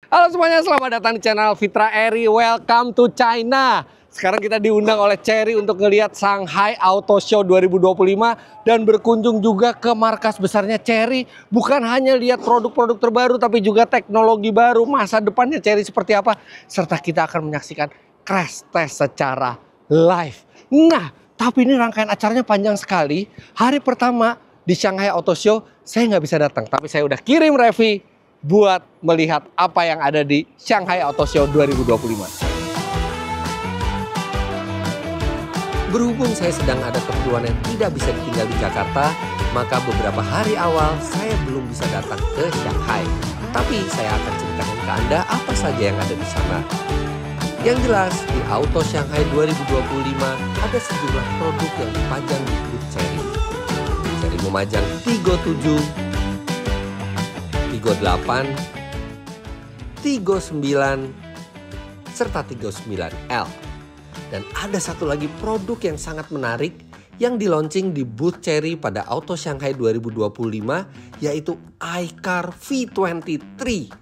Halo semuanya, selamat datang di channel Fitra Eri. Welcome to China. Sekarang kita diundang oleh Cherry untuk ngelihat Shanghai Auto Show 2025 dan berkunjung juga ke markas besarnya Cherry. Bukan hanya lihat produk-produk terbaru, tapi juga teknologi baru, masa depannya Cherry seperti apa. Serta kita akan menyaksikan crash test secara live. Nah, tapi ini rangkaian acaranya panjang sekali. Hari pertama di Shanghai Auto Show saya nggak bisa datang, tapi saya udah kirim Revi buat melihat apa yang ada di Shanghai Auto Show 2025. Berhubung saya sedang ada keperluan yang tidak bisa ditinggal di Jakarta, maka beberapa hari awal saya belum bisa datang ke Shanghai. Tapi saya akan ceritakan ke Anda apa saja yang ada di sana. Yang jelas, di Auto Shanghai 2025 ada sejumlah produk yang dipajang di booth Cherry. Cherry memajang Tiggo 7, Tiggo 8, Tiggo 9, serta Tiggo 9L. Dan ada satu lagi produk yang sangat menarik yang di-launching di booth Cherry pada Auto Shanghai 2025, yaitu iCar V23.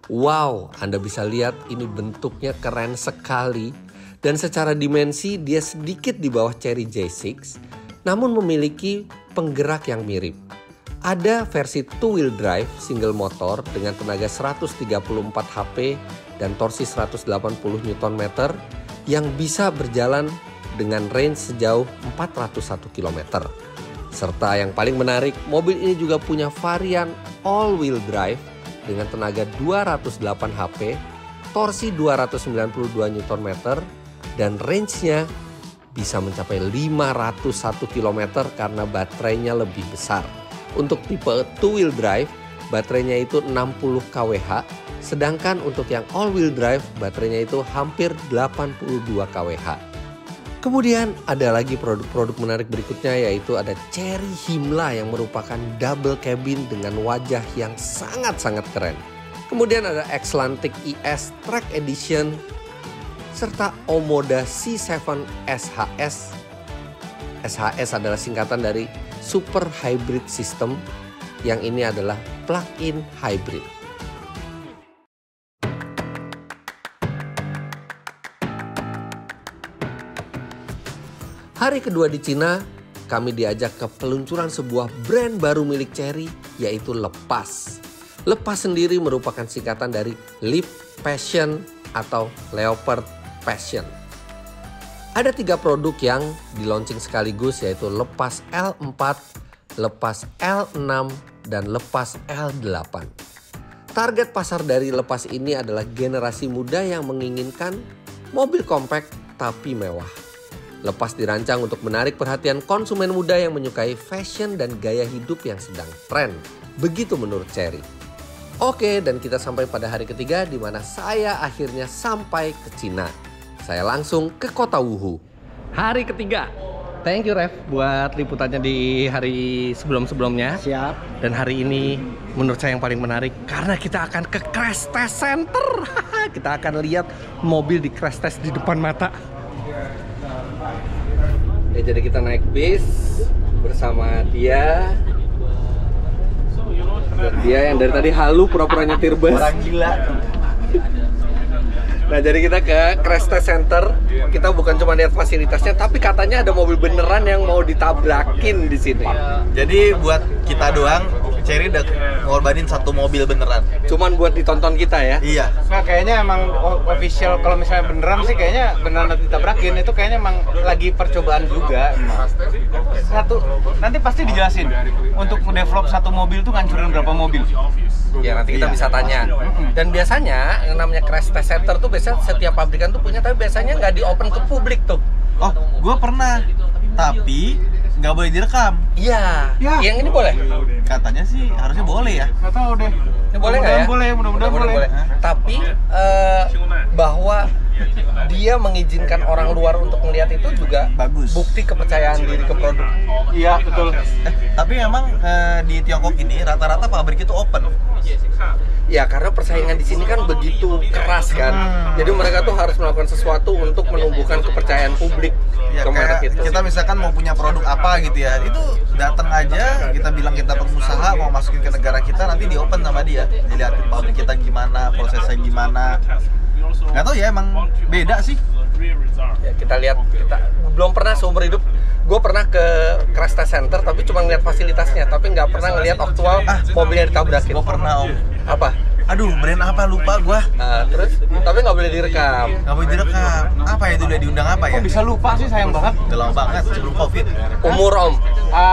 Wow, Anda bisa lihat ini bentuknya keren sekali. Dan secara dimensi dia sedikit di bawah Cherry J6, namun memiliki penggerak yang mirip. Ada versi two-wheel drive single motor dengan tenaga 134 HP dan torsi 180 Nm yang bisa berjalan dengan range sejauh 401 km. Serta yang paling menarik, mobil ini juga punya varian all-wheel drive dengan tenaga 208 HP, torsi 292 Nm dan range-nya bisa mencapai 501 km karena baterainya lebih besar. Untuk tipe two-wheel drive, baterainya itu 60 kWh, sedangkan untuk yang all-wheel drive, baterainya itu hampir 82 kWh. Kemudian ada lagi produk-produk menarik berikutnya, yaitu ada Cherry Himla yang merupakan double cabin dengan wajah yang sangat-sangat keren. Kemudian ada Xlantic ES Track Edition, serta Omoda C7 SHS. SHS adalah singkatan dari Super Hybrid System, yang ini adalah plug-in hybrid. Hari kedua di Cina, kami diajak ke peluncuran sebuah brand baru milik Cherry, yaitu Lepas. Lepas sendiri merupakan singkatan dari Leap Passion atau Leopard Passion. Ada 3 produk yang di-launching sekaligus, yaitu Lepas L4, Lepas L6, dan Lepas L8. Target pasar dari Lepas ini adalah generasi muda yang menginginkan mobil compact tapi mewah. Lepas dirancang untuk menarik perhatian konsumen muda yang menyukai fashion dan gaya hidup yang sedang tren. Begitu menurut Cherry. Oke, dan kita sampai pada hari ketiga di mana saya akhirnya sampai ke Cina. Saya langsung ke kota Wuhu. Hari ketiga. Thank you Rev buat liputannya di hari sebelum-sebelumnya. Siap. Dan hari ini menurut saya yang paling menarik karena kita akan ke crash test center. Kita akan lihat mobil di crash test di depan mata. Ya, jadi kita naik bis bersama dia. Dan dia yang dari tadi halu pura-pura nyetir bus. Orang gila. Nah, jadi kita ke crash test center. Kita bukan cuma lihat fasilitasnya, tapi katanya ada mobil beneran yang mau ditabrakin di sini. Jadi buat kita doang, Cherry udah ngorbanin satu mobil beneran. Cuman buat ditonton kita ya. Iya. Nah, kayaknya emang official, kalau misalnya beneran sih kayaknya beneran ditabrakin. Itu kayaknya emang lagi percobaan juga. Satu, nanti pasti dijelasin. Untuk mendevelop satu mobil tuh ngancurin berapa mobil. Ya, nanti kita bisa tanya. Dan biasanya yang namanya crash test center tuh biasanya setiap pabrikan tuh punya, tapi biasanya nggak di open ke publik tuh. Oh, gue pernah. Tapi nggak boleh direkam. Iya. Ya. Yang ini boleh? Katanya sih harusnya boleh ya. Nggak tahu deh. Ini boleh nggak ya? Mudah-mudahan boleh. Tapi bahwa dia mengizinkan orang luar untuk melihat itu juga Bagus. bukti kepercayaan diri ke produk. Iya betul. Tapi memang di Tiongkok ini rata-rata pabrik itu open. Ya karena persaingan di sini kan begitu keras kan. Jadi mereka tuh harus melakukan sesuatu untuk menumbuhkan kepercayaan publik Ya, ke merek kayak itu. kita misalkan mau punya produk apa gitu ya, itu datang aja, kita bilang kita pengusaha mau masukin ke negara kita, nanti di open sama dia, dilihatin pabrik kita gimana, prosesnya gimana. Nggak tahu ya, emang beda sih. Ya, kita lihat, kita belum pernah seumur hidup. Gue pernah ke Crash Test Center tapi cuma ngeliat fasilitasnya, tapi nggak pernah ngeliat aktual mobilnya ditabrakin. Gua pernah om. Apa? Aduh, brand apa lupa gua. Terus tapi nggak boleh direkam. Nggak boleh direkam. Apa ya itu, udah diundang apa ya? Kok bisa lupa sih, sayang banget. Udah lama banget sebelum Covid. Umur om.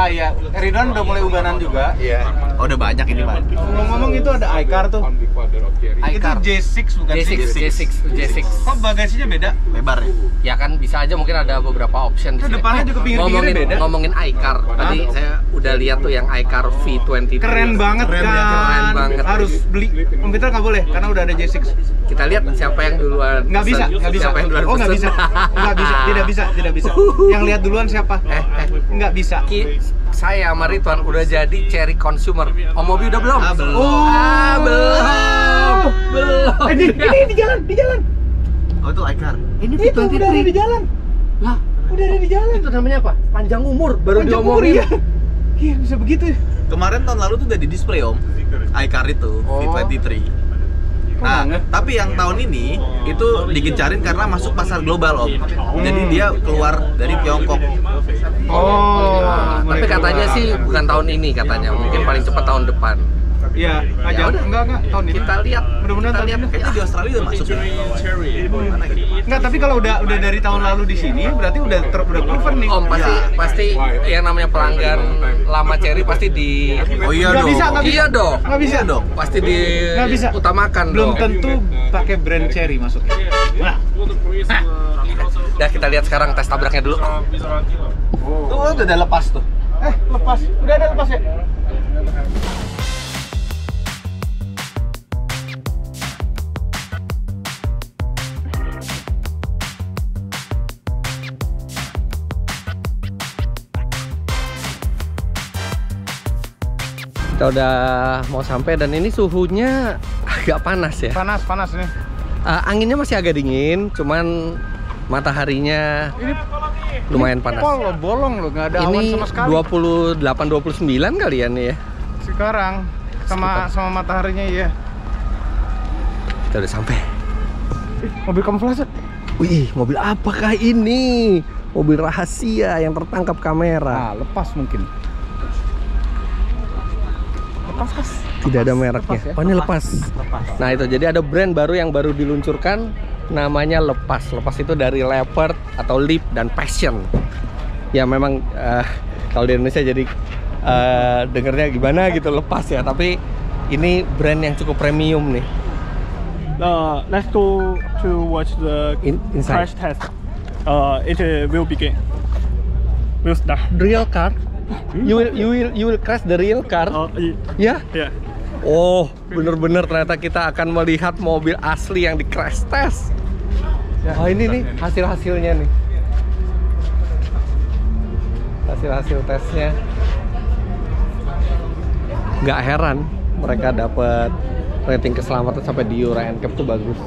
Iya, Ridwan udah mulai ubanan juga. Iya. Oh, udah banyak ini mah. Ngomong-ngomong itu ada iCar tuh. iCar. Itu J6 bukan J6. Kok bagasinya beda? Lebar ya. Ya kan bisa aja mungkin ada beberapa option di Itu sini. depannya juga pinggir-pinggirnya beda. Ngomongin iCar. Tadi saya udah lihat tuh yang iCar V23. Keren banget Keren kan. ya, keren banget. Harus beli. Komputer nggak boleh karena udah ada J6. Kita lihat siapa yang duluan. Nggak bisa, pesen. nggak bisa. Siapa yang duluan Oh nggak pesen. bisa, nggak bisa, tidak bisa. Yang lihat duluan siapa? Nggak bisa. Saya sama Ridwan udah jadi cherry consumer. Om Mobi udah belum? Belum. Belum. Ini di jalan. Oh, itu iCar. Ini Itu udah ada di jalan. Lah, Udah ada di jalan. itu namanya apa? Panjang umur baru Panjang umur diomongin. ya. Iya bisa begitu. Kemarin tahun lalu tuh udah di display om, iCar itu Oh. V23. Nah, banget. tapi yang tahun ini itu digencarin karena masuk pasar global om. Jadi dia keluar dari Tiongkok. Oh. Tapi katanya sih bukan tahun ini katanya, mungkin paling cepat tahun depan. Iya, aja. Enggak tahun ini. Kita lihat, Mudah-mudahan kita tahun lihat. ini. Kayaknya di Australia udah masuk ya. Mana gitu? Enggak, tapi kalau udah dari tahun lalu di sini berarti udah proven nih. Om pasti yang namanya pelanggan lama Cherry pasti di Oh iya Nggak dong. bisa, nggak Iya dong. Nggak bisa Iya dong. Pasti di Nggak bisa. utamakan Belum dong. tentu pakai brand Cherry masuknya. Nah, Nah, kita lihat sekarang tes tabraknya dulu. Tuh udah ada lepas tuh. lepas. Udah ada lepas ya? Kita udah mau sampai dan ini suhunya agak panas ya. Panas nih. Anginnya masih agak dingin, cuman mataharinya Ini lumayan panas. bolong loh, nggak ada awan Ini sama sekali. 28-29 kali ya nih ya. Sekarang sama mataharinya iya. Kita udah sampai. Mobil kamuflase. Wih, mobil apakah ini? Mobil rahasia yang tertangkap kamera. Nah, lepas mungkin. Lepas kas. Tidak ada mereknya. Lepas ya? Oh, ini lepas. Lepas. Nah, itu jadi ada brand baru yang baru diluncurkan namanya Lepas. Lepas itu dari Leopard atau Leap dan Passion. Ya memang kalau di Indonesia jadi dengernya gimana gitu, Lepas ya, tapi ini brand yang cukup premium nih. Let's go to watch the Inside. crash test. It will begin. Will start. Real car? You will crash the real car? Ya? Yeah. Oh, bener-bener ternyata kita akan melihat mobil asli yang di crash test. Oh, ini nih hasil-hasilnya nih. Hasil-hasil tesnya. Nggak heran mereka dapat rating keselamatan sampai di Euro NCAP tuh bagus.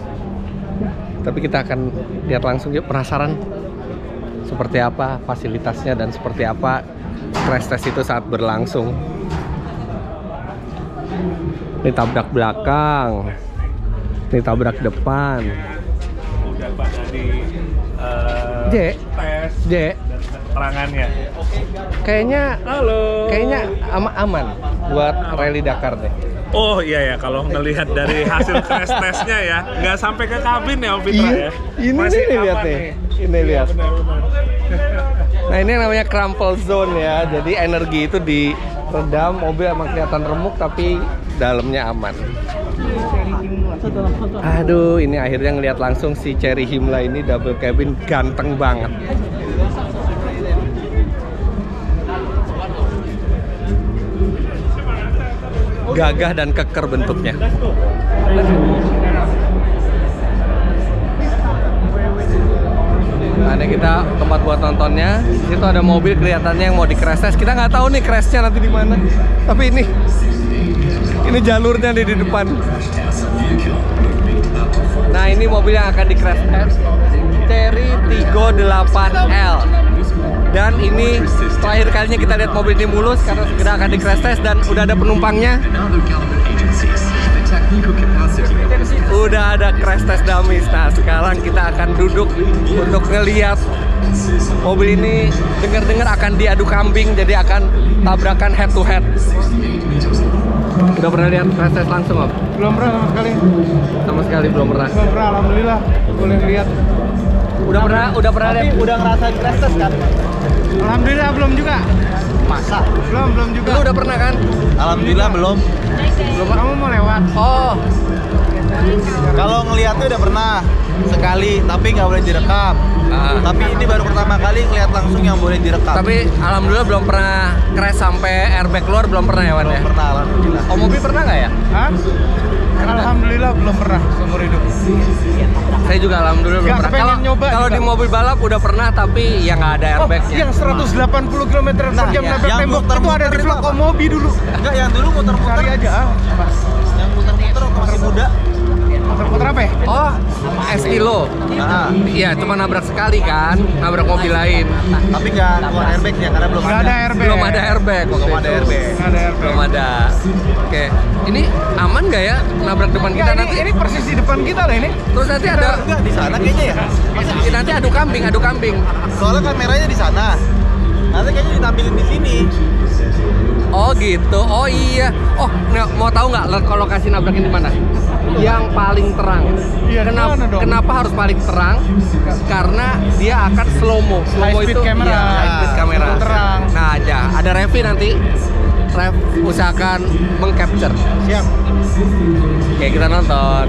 Tapi kita akan lihat langsung yuk, penasaran seperti apa fasilitasnya dan seperti apa crash test itu saat berlangsung. Ini tabrak belakang, ini tabrak depan. Udah pada di J, tes J, terangannya. kayaknya aman buat rally Dakar deh. Oh iya ya, kalau ngelihat dari hasil crash testnya ya, nggak sampai ke kabin ya Om Fitra ya. Ini Masih nih lihat aman nih. Ini lihat. Benar-benar. Nah, ini yang namanya crumple zone ya. Jadi energi itu diredam, mobil emang kelihatan remuk tapi dalamnya aman. Aduh, ini akhirnya ngelihat langsung si Cherry Himla ini double cabin ganteng banget. Gagah dan keker bentuknya. nontonnya. Di situ ada mobil kelihatannya yang mau di crash test. Kita nggak tahu nih crashnya nanti di mana. Tapi ini jalurnya nih di depan. Nah, ini mobil yang akan di crash test, Chery Tiggo 8L. Dan ini terakhir kalinya kita lihat mobil ini mulus karena segera akan di crash test dan udah ada penumpangnya. Udah ada crash test dummies. Nah, sekarang kita akan duduk untuk ngeliat mobil ini. Dengar-dengar akan diadu kambing, jadi akan tabrakan head to head. Udah pernah lihat crash test langsung, Om? Belum pernah sama sekali. Sama sekali belum pernah. Belum pernah, alhamdulillah. Boleh lihat. Udah pernah lihat? Udah ngerasain crash test kan? Alhamdulillah belum juga. Masa? Belum juga. Lu udah pernah kan? Alhamdulillah belum. Kamu mau lewat? Oh, Kalau ngeliatnya udah pernah sekali, tapi nggak boleh direkam. Tapi ini baru pertama kali ngeliat langsung yang boleh direkam. tapi alhamdulillah belum pernah crash sampai airbag keluar, belum pernah ya, Wan ya? belum pernah, alhamdulillah. Oh, mobil pernah nggak ya? Hah? Alhamdulillah belum pernah seumur hidup. Saya juga alhamdulillah belum Nggak pernah. kepengen nyoba Kalau juga. di mobil balap udah pernah, tapi yang nggak ada airbagnya. Yang 180 km per Nah, jam ya. nabrak Yang tembok itu ada muter-muter di itu vlog apa? Omobi dulu. Enggak, yang dulu muter-muter. Cari aja. Yang muter-muter waktu masih muda. Muter-muter apa ya? Oh, Estilo. Nah, Iya, cuma nabrak sekali kan, nabrak mobil lain. tapi nggak keluar airbagnya karena belum Nggak ada airbag. Belum ada airbag waktu Belum ada itu. airbag. Nggak ada airbag. Belum ada. Oke, ini aman nggak ya nabrak depan kita Nggak, nanti? ini persis di depan kita loh ini. Terus nanti ada Enggak, di sana kayaknya ya. nanti adu kambing. Soalnya kameranya di sana. Nanti kayaknya ditampilin di sini. Oh gitu. Oh iya. Oh, nah, mau tahu nggak lokasi nabraknya di mana? Yang paling terang. Iya, di Kenapa? mana dong? Kenapa harus paling terang? Karena dia akan slow mo. High speed camera. Iya, high speed kamera. Itu terang. Nah, aja ada Revi nanti. Rev usahakan mengcapture. Siap. Oke, kita nonton.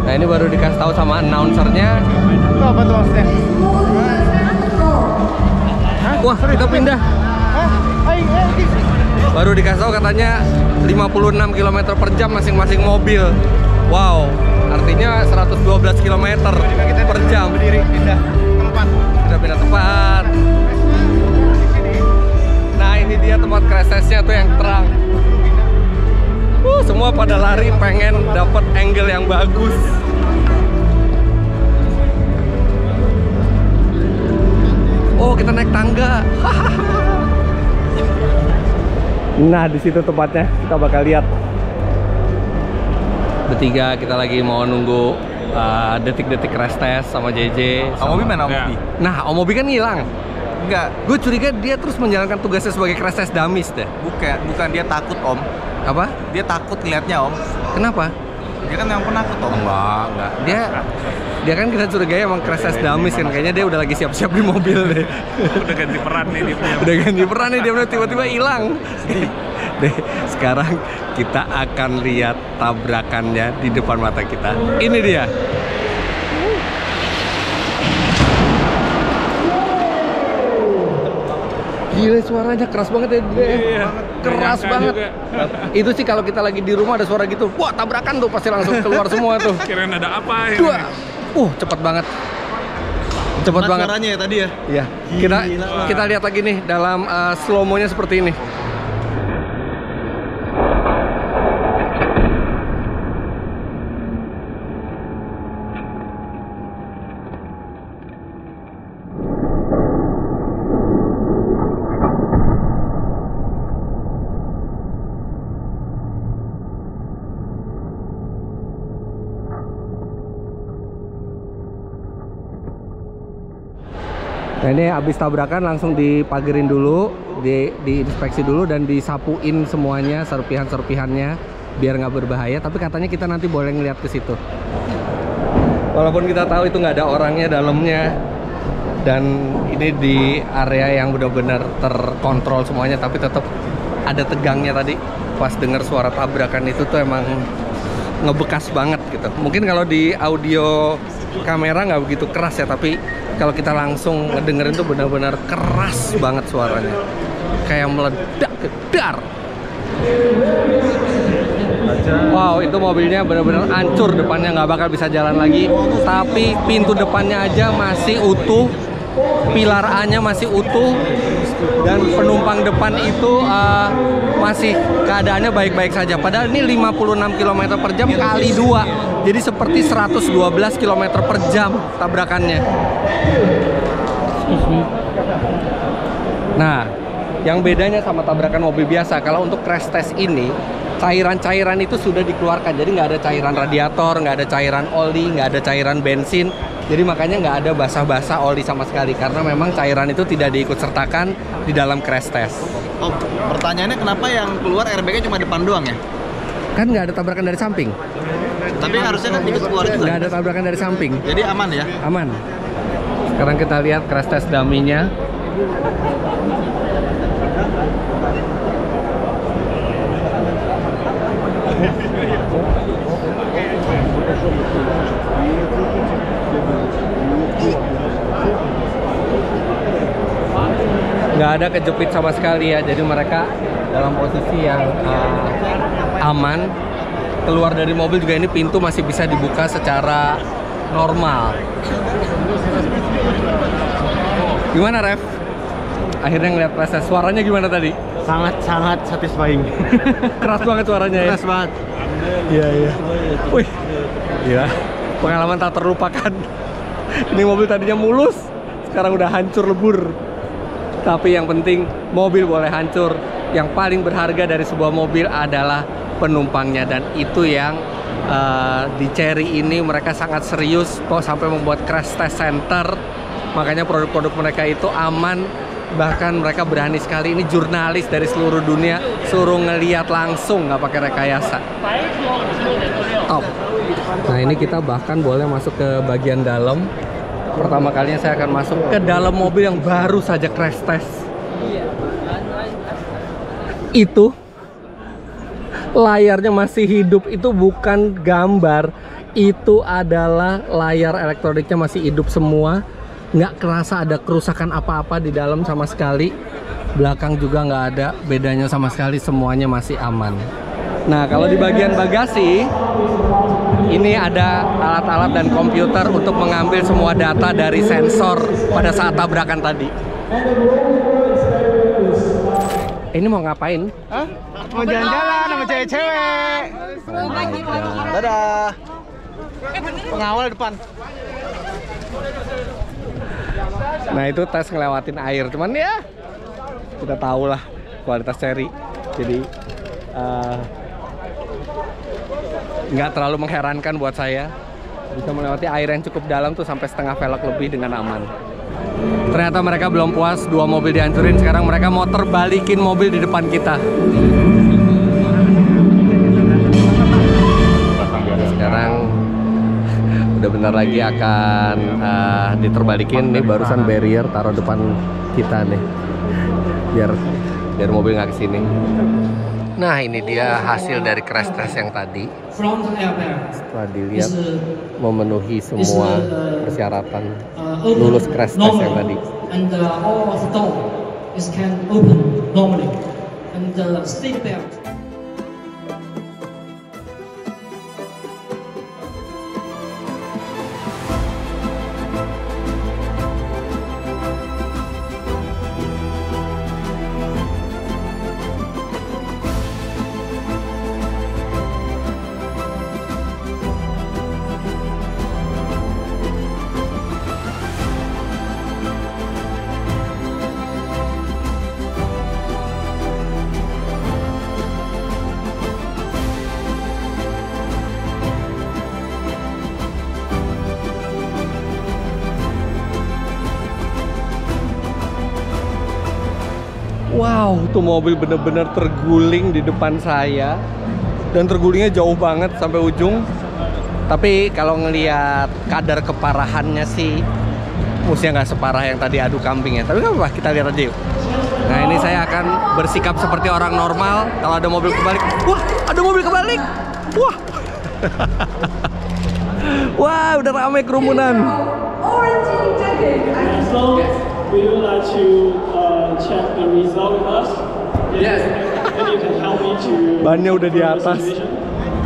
Nah, ini baru dikasih tahu sama announcernya. Itu apa tuh maksudnya? Hah? Wah, kita pindah. Hah? Baru dikasih tahu katanya 56 km per jam masing-masing mobil. Wow, artinya 112 km per jam. Berdiri, pindah tempat. Kita pindah tempat. Nah, ini dia tempat crash test-nya tuh yang terang. Semua pada lari pengen dapat angle yang bagus. Oh, kita naik tangga. Nah, di situ tempatnya kita bakal lihat. Bertiga kita lagi mau nunggu detik-detik crash test sama JJ. Om Obi mana Om Ya. Obi? Nah, Om Obi kan hilang. Enggak, Gue curiga dia terus menjalankan tugasnya sebagai crash test dummies deh. bukan dia takut Om. Apa? Dia takut ngeliatnya Om. Kenapa? Dia kan yang penakut Om. Enggak. Dia kan kita curigai emang crash test dummies kan. Kayaknya dia udah lagi siap-siap di mobil deh. Udah ganti peran nih dia punya. Udah ganti peran nih, dia tiba-tiba hilang. Deh, sekarang kita akan lihat tabrakannya di depan mata kita. Ini dia. Gila, suaranya keras banget ya, Iya, keras nyangka banget. juga. Itu sih kalau kita lagi di rumah ada suara gitu, wah tabrakan tuh pasti langsung keluar semua tuh. Kirain ada apa ya? Dua. Cepet banget. Cepet banget. Suaranya ya tadi ya. Iya. Kita lihat lagi nih dalam slow mo-nya seperti ini. Nah, ini habis tabrakan langsung dipagerin dulu, diinspeksi dulu dan disapuin semuanya, serpihan-serpihannya biar nggak berbahaya. Tapi katanya kita nanti boleh ngeliat ke situ. Walaupun kita tahu itu nggak ada orangnya dalamnya, dan ini di area yang benar-benar terkontrol semuanya, tapi tetap ada tegangnya tadi. Pas dengar suara tabrakan itu tuh emang ngebekas banget gitu. Mungkin kalau di audio kamera nggak begitu keras ya, tapi kalau kita langsung ngedengerin tuh benar-benar keras banget suaranya, kayak meledak, gedar. Wow, itu mobilnya benar-benar hancur, depannya nggak bakal bisa jalan lagi. Tapi pintu depannya aja masih utuh, pilar A-nya masih utuh, dan penumpang depan itu masih keadaannya baik-baik saja. Padahal ini 56 km per jam kali 2, jadi seperti 112 km per jam tabrakannya. Nah, yang bedanya sama tabrakan mobil biasa, kalau untuk crash test ini cairan-cairan itu sudah dikeluarkan, jadi nggak ada cairan radiator, nggak ada cairan oli, nggak ada cairan bensin. Jadi makanya nggak ada basah-basah oli sama sekali, karena memang cairan itu tidak diikut sertakan di dalam crash test. Oh, pertanyaannya kenapa yang keluar airbag-nya cuma depan doang ya? Kan nggak ada tabrakan dari samping. Tapi harusnya kan ikut keluar juga. Nggak ada tabrakan dari samping. Jadi aman ya? Aman. Sekarang kita lihat crash test dummy-nya. Nggak ada kejepit sama sekali ya, jadi mereka dalam posisi yang aman. Keluar dari mobil juga ini pintu masih bisa dibuka secara normal. Gimana, Ref? Akhirnya ngeliat proses, suaranya gimana tadi? Sangat satisfying. Keras banget suaranya ya? Keras banget. Iya. Wih, gila. Pengalaman tak terlupakan. Ini mobil tadinya mulus, sekarang udah hancur lebur. Tapi yang penting mobil boleh hancur. Yang paling berharga dari sebuah mobil adalah penumpangnya, dan itu yang di Chery ini mereka sangat serius kok sampai membuat crash test center. Makanya produk-produk mereka itu aman. Bahkan mereka berani sekali, ini jurnalis dari seluruh dunia suruh ngeliat langsung, nggak pakai rekayasa. Top. Nah, ini kita bahkan boleh masuk ke bagian dalam. Pertama kalinya saya akan masuk ke dalam mobil yang baru saja crash test. Itu layarnya masih hidup, itu bukan gambar, itu adalah layar elektroniknya masih hidup semua. Nggak kerasa ada kerusakan apa-apa di dalam sama sekali. Belakang juga nggak ada bedanya sama sekali, semuanya masih aman. Nah, kalau di bagian bagasi ini ada alat-alat dan komputer untuk mengambil semua data dari sensor pada saat tabrakan tadi. Ini mau ngapain? Hah? Mau jalan-jalan sama cewek-cewek. Dadah. Pengawal depan. Nah, itu tes ngelewatin air, cuman ya kita tahu lah kualitas Chery, jadi nggak terlalu mengherankan buat saya bisa melewati air yang cukup dalam tuh sampai setengah velg lebih dengan aman. Ternyata mereka belum puas, 2 mobil dihancurin, sekarang mereka mau terbalikin mobil di depan kita. Sekarang udah bentar lagi akan diterbalikin. Nih barusan barrier taruh depan kita nih, biar mobil nggak kesini. Nah, ini dia hasil dari crash test yang tadi. Setelah dilihat memenuhi semua persyaratan, lulus crash test yang tadi. Wow, tuh mobil bener-bener terguling di depan saya. Dan tergulingnya jauh banget sampai ujung. Tapi kalau ngelihat kadar keparahannya sih mestinya nggak separah yang tadi adu kambingnya. Tapi nggak apa-apa, kita lihat aja yuk. Nah, ini saya akan bersikap seperti orang normal. Kalau ada mobil kebalik, wah, ada mobil kebalik. Wah. Wah, udah ramai kerumunan. Would you like to check the result with us? Yes. And you can help me to. Bannya udah di atas.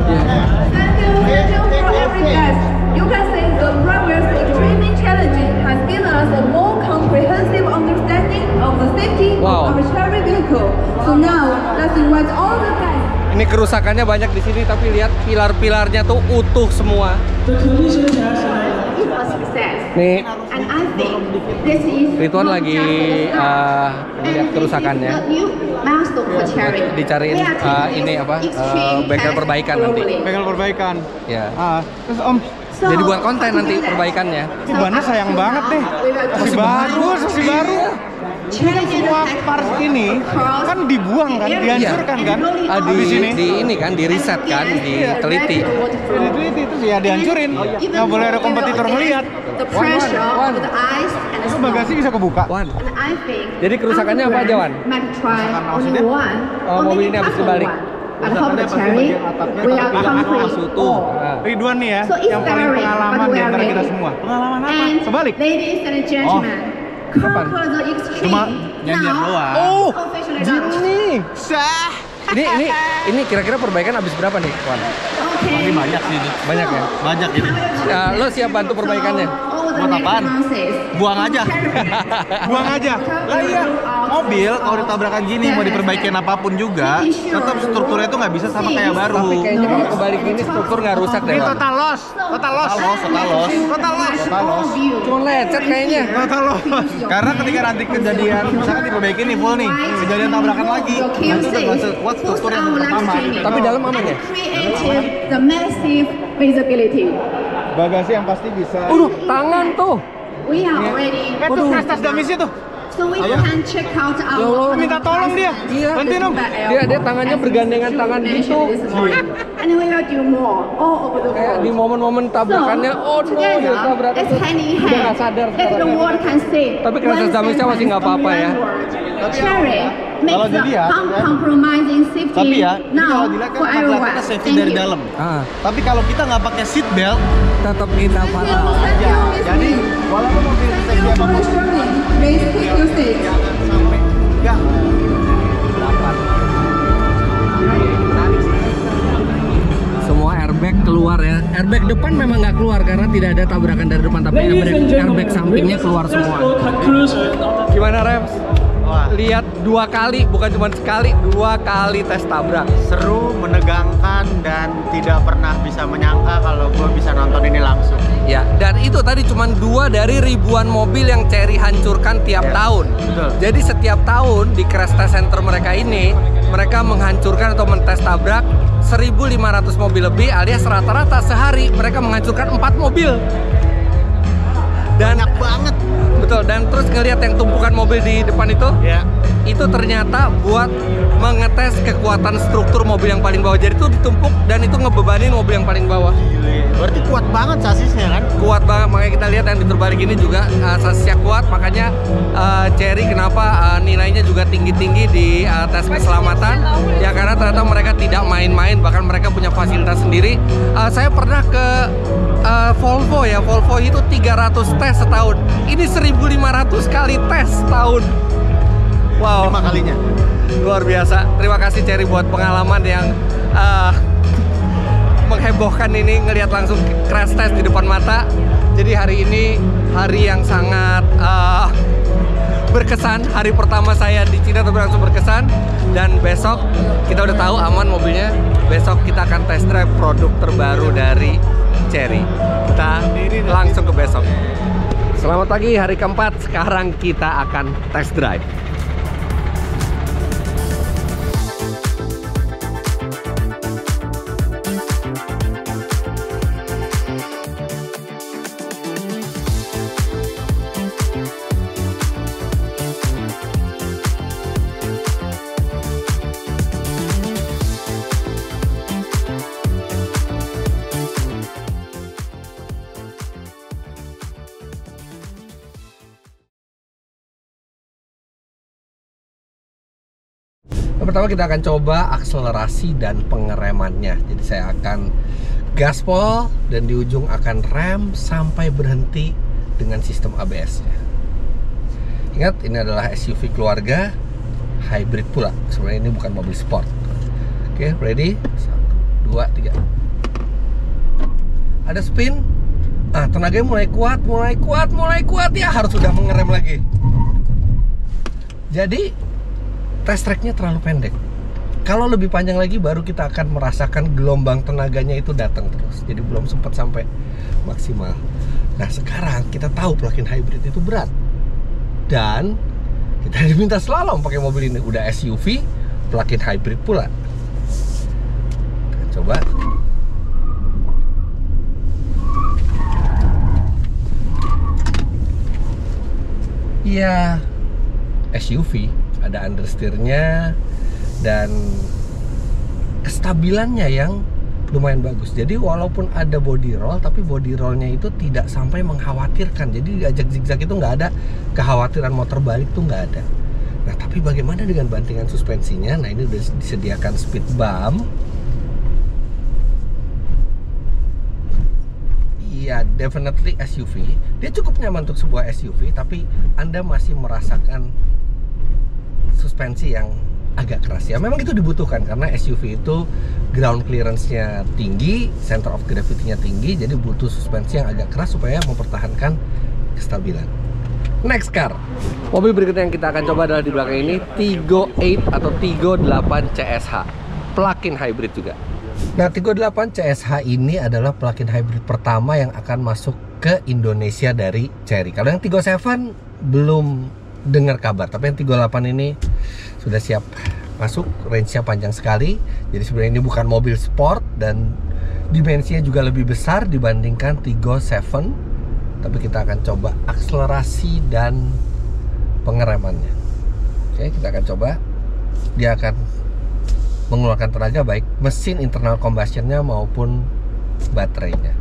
Thank you for every guest. You can say the previous extremely challenging has given us a more comprehensive understanding of the safety Wow. of our Cherry vehicle. So now, let's invite all the guests. Ini kerusakannya banyak di sini, tapi lihat pilar-pilarnya tuh utuh semua. The collision test It was success. Nih, And I think this is Ridwan not lagi, just the start. lihat And kerusakannya. this is a new milestone for Cherry. Dicariin, We are taking ini this apa, extreme bengkel test perbaikan nanti. globally. Bengkel perbaikan. Ya. Terus Om, So, Jadi buat konten to nanti do that, perbaikannya. ini bannya sayang banget deh. Masih bagus, masih baru. Cherry Semua parts ini kan dibuang kan, dihancurkan kan? Di sini. ini kan, di riset kan, diteliti. Diteliti terus ya dihancurin. Nggak boleh ada kompetitor ngelihat. The pressure Wan. of the ice and the Itu snow. bagasi bisa kebuka. Wan, And I think Jadi kerusakannya apa aja, Wan? might try only maksudnya? one Oh, or mobil maybe ini habis couple dibalik. one. But hope the Cherry we are complete all. Nah. Ridwan nih ya, So it's yang paling tiring, pengalaman but we di are antara kita ready. semua. Pengalaman apa? And Sebalik. ladies and gentlemen, conquer the extreme. Cuma nyanyian Now, doang. Oh, it's officially done. Ini, Sah. ini kira-kira perbaikan habis berapa nih, Wan? Okay. Banyak sih ini. Banyak ya? Banyak ini. Lo siap bantu perbaikannya? Buat apaan? Buang aja. Buang aja. Lah iya, mobil kalau ditabrakan gini mau diperbaikin apapun juga, tetap strukturnya itu nggak bisa sama kayak baru. Tapi kayaknya kalau kebalik ini struktur nggak rusak deh, Ini Wan. total loss. Total loss. Total loss. Cuma lecet kayaknya. Total loss. Karena ketika nanti kejadian, misalkan diperbaikin nih full nih, kejadian tabrakan lagi, nanti udah nggak sekuat struktur yang pertama. Tapi dalam aman ya? Creative the massive visibility. Bagasi yang pasti bisa. Tangan tuh. We are already. Tuh tas damisnya tuh. So we can check out Ya Allah, our. Minta tolong dia. Iya. Bantuin Om. Dia tangannya bergandengan tangan gitu. And we will do more all over the Kayak di world. momen-momen tabrakannya, oh no, dia Together, tabrakan let's tuh. hand in Udah hand. nggak sadar Let the sekarang. world can see. Tapi crash damisnya masih nggak apa-apa ya. Cherry kalau makes the dilihat, uncompromising safety Tapi ya, ini now kalau dilihat kan for penampilan everyone. kita safety Thank dari you. dalam. Ah, Tapi kalau kita nggak pakai seat belt, tetap kita Thank parah. you, thank you, Miss jadi Lee. walaupun mobil Thank safety you for apapun, the journey. Please take your seat. sampai enggak. Semua airbag keluar ya. Airbag depan memang nggak keluar karena tidak ada tabrakan dari depan, tapi Ladies and airbag gentlemen, sampingnya with keluar the semua. successful conclusion of the Gimana, Rems? Wah, Lihat 2 kali, bukan cuma sekali, 2 kali tes tabrak. Seru, menegangkan, dan tidak pernah bisa menyangka kalau gue bisa nonton ini langsung. Ya, dan itu tadi cuma 2 dari ribuan mobil yang Cherry hancurkan tiap tahun. betul. Jadi setiap tahun di crash test center mereka ini, mereka menghancurkan atau mentes tabrak 1.500 mobil lebih, alias rata-rata sehari mereka menghancurkan 4 mobil. Dan Banyak banget. betul, dan terus ngelihat yang tumpukan mobil di depan itu Ya. ternyata buat mengetes kekuatan struktur mobil yang paling bawah. Jadi itu ditumpuk dan itu ngebebanin mobil yang paling bawah. Berarti kuat banget sasisnya kan? Kuat banget, makanya kita lihat yang diterbalik ini juga sasisnya kuat, makanya Cherry kenapa nilainya juga tinggi-tinggi di tes keselamatan ya, karena ternyata mereka tidak main-main, bahkan mereka punya fasilitas sendiri. Saya pernah ke Volvo ya, Volvo itu 300 tes setahun, ini 1.500 kali tes setahun. Wow, 5 kalinya. luar biasa. Terima kasih Cherry buat pengalaman yang menghebohkan ini, ngelihat langsung crash test di depan mata. Jadi hari ini hari yang sangat berkesan. Hari pertama saya di Cina tapi langsung berkesan. Dan besok kita udah tahu aman mobilnya. Besok kita akan test drive produk terbaru dari Cherry. Kita langsung ke besok. Selamat pagi, hari keempat. Sekarang kita akan test drive. Pertama kita akan coba akselerasi dan pengeremannya. Jadi saya akan gaspol dan di ujung akan rem sampai berhenti dengan sistem ABS-nya. Ingat, ini adalah SUV keluarga, hybrid pula. Sebenarnya ini bukan mobil sport. Oke, ready? 1, 2, 3. Ada spin. Nah, tenaganya mulai kuat ya, harus sudah mengerem lagi. Jadi test tracknya terlalu pendek. Kalau lebih panjang lagi baru kita akan merasakan gelombang tenaganya itu datang terus. Jadi belum sempat sampai maksimal. Nah, sekarang kita tahu plug-in hybrid itu berat. Dan kita diminta slalom pakai mobil ini. Udah SUV, plug-in hybrid pula. Kita coba. Iya, SUV, ada understeernya dan kestabilannya yang lumayan bagus. Jadi walaupun ada body roll, tapi body rollnya itu tidak sampai mengkhawatirkan. Jadi diajak zigzag itu nggak ada kekhawatiran motor balik tuh nggak ada. Nah, tapi bagaimana dengan bantingan suspensinya? Nah, ini udah disediakan speed bump. Ya, definitely SUV. Dia cukup nyaman untuk sebuah SUV, tapi Anda masih merasakan suspensi yang agak keras. Ya, memang itu dibutuhkan karena SUV itu ground clearance-nya tinggi, center of gravity-nya tinggi, jadi butuh suspensi yang agak keras supaya mempertahankan kestabilan. Next car. Mobil berikutnya yang kita akan coba adalah di belakang ini, Tiggo 8 atau Tiggo 8 CSH. Plug-in hybrid juga. Nah, Tiggo 8 CSH ini adalah plug-in hybrid pertama yang akan masuk ke Indonesia dari Chery. Kalau yang Tiggo 7 belum dengar kabar, tapi yang Tiggo 8 ini sudah siap masuk. Range-nya panjang sekali. Jadi sebenarnya ini bukan mobil sport dan dimensinya juga lebih besar dibandingkan Tiggo 7. Tapi kita akan coba akselerasi dan pengeremannya. Oke, kita akan coba. Dia akan mengeluarkan tenaga baik mesin internal combustionnya maupun baterainya.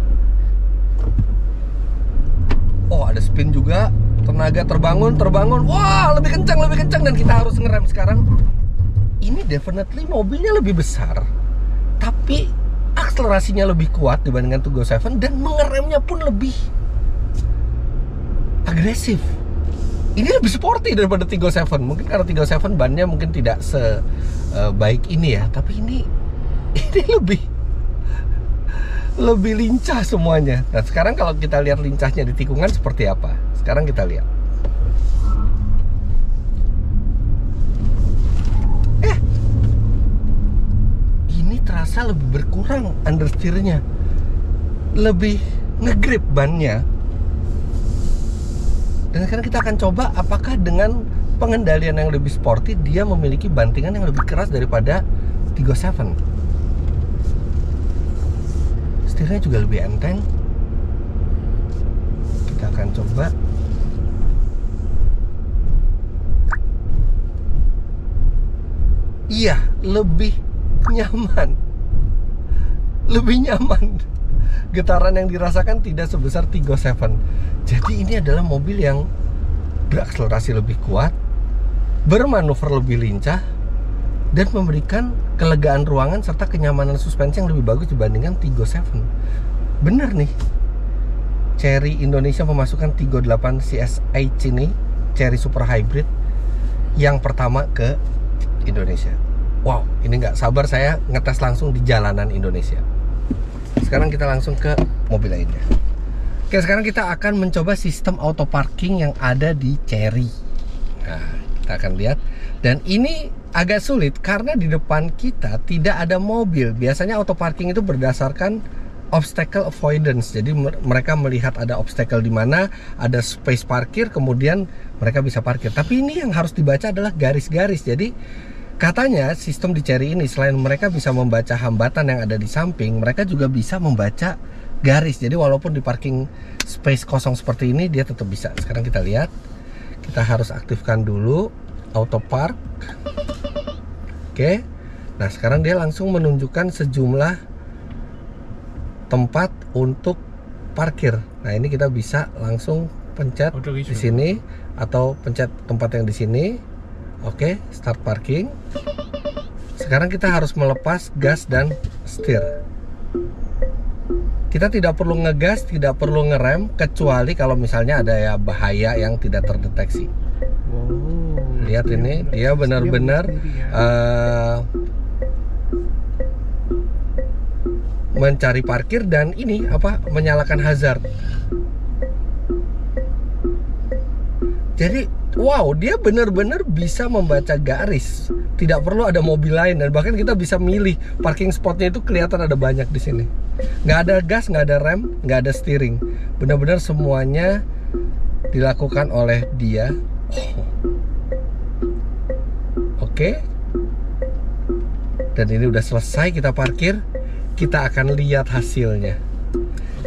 Oh, ada spin juga, tenaga terbangun. Wah, lebih kencang dan kita harus ngerem sekarang. Ini definitely mobilnya lebih besar, tapi akselerasinya lebih kuat dibandingkan Tiggo 7 dan mengeremnya pun lebih agresif. Ini lebih sporty daripada Tiggo 7. Mungkin karena Tiggo 7 bannya mungkin tidak sebaik ini ya, tapi ini lebih lincah semuanya. Nah, sekarang kalau kita lihat lincahnya di tikungan seperti apa? Sekarang kita lihat. Ini terasa lebih berkurang understeernya. Lebih ngegrip bannya. Dan sekarang kita akan coba apakah dengan pengendalian yang lebih sporty dia memiliki bantingan yang lebih keras daripada Tiggo 7. Setirnya juga lebih enteng. Kita akan coba. Iya, lebih nyaman. Getaran yang dirasakan tidak sebesar Tiggo 7. Jadi ini adalah mobil yang berakselerasi lebih kuat, bermanuver lebih lincah, dan memberikan kelegaan ruangan serta kenyamanan suspensi yang lebih bagus dibandingkan Tiggo 7. Bener nih, Chery Indonesia memasukkan Tiggo 8 CSH ini, Chery Super Hybrid, yang pertama ke Indonesia. Wow, ini nggak sabar saya ngetes langsung di jalanan Indonesia. Sekarang kita langsung ke mobil lainnya. Oke, sekarang kita akan mencoba sistem auto parking yang ada di Chery. Nah, kita akan lihat. Dan ini agak sulit karena di depan kita tidak ada mobil. Biasanya auto parking itu berdasarkan obstacle avoidance. Jadi mereka melihat ada obstacle di mana, ada space parkir, kemudian mereka bisa parkir. Tapi ini yang harus dibaca adalah garis-garis. Jadi katanya sistem di Chery ini selain mereka bisa membaca hambatan yang ada di samping, mereka juga bisa membaca garis. Jadi walaupun di parking space kosong seperti ini, dia tetap bisa. Sekarang kita lihat. Kita harus aktifkan dulu auto park. Oke. Nah, sekarang dia langsung menunjukkan sejumlah tempat untuk parkir. Nah, ini kita bisa langsung pencet di sini atau pencet tempat yang di sini. Oke, start parking. Sekarang kita harus melepas gas dan setir. Kita tidak perlu ngegas, tidak perlu ngerem, kecuali kalau misalnya ada ya bahaya yang tidak terdeteksi. Lihat ini, dia benar-benar mencari parkir dan ini apa, menyalakan hazard. Jadi wow, dia benar-benar bisa membaca garis. Tidak perlu ada mobil lain, dan bahkan kita bisa milih parking spotnya itu kelihatan ada banyak di sini. Nggak ada gas, nggak ada rem, nggak ada steering. Benar-benar semuanya dilakukan oleh dia. Oke. Dan ini udah selesai kita parkir. Kita akan lihat hasilnya.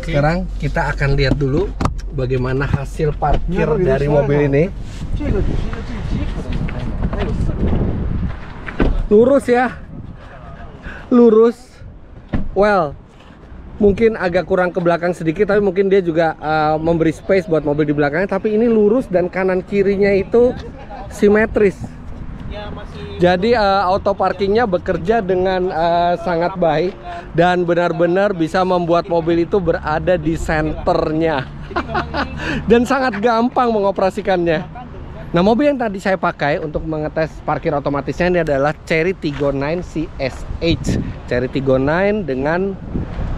Sekarang kita akan lihat dulu bagaimana hasil parkir dari mobil ini. Lurus ya, lurus. Well, mungkin agak kurang ke belakang sedikit, tapi mungkin dia juga memberi space buat mobil di belakangnya. Tapi ini lurus dan kanan kirinya itu simetris. Jadi auto parkingnya bekerja dengan sangat baik dan benar-benar bisa membuat mobil itu berada di senternya dan sangat gampang mengoperasikannya. Nah, mobil yang tadi saya pakai untuk mengetes parkir otomatisnya ini adalah Chery Tiggo 9 CSH. Chery Tiggo 9 dengan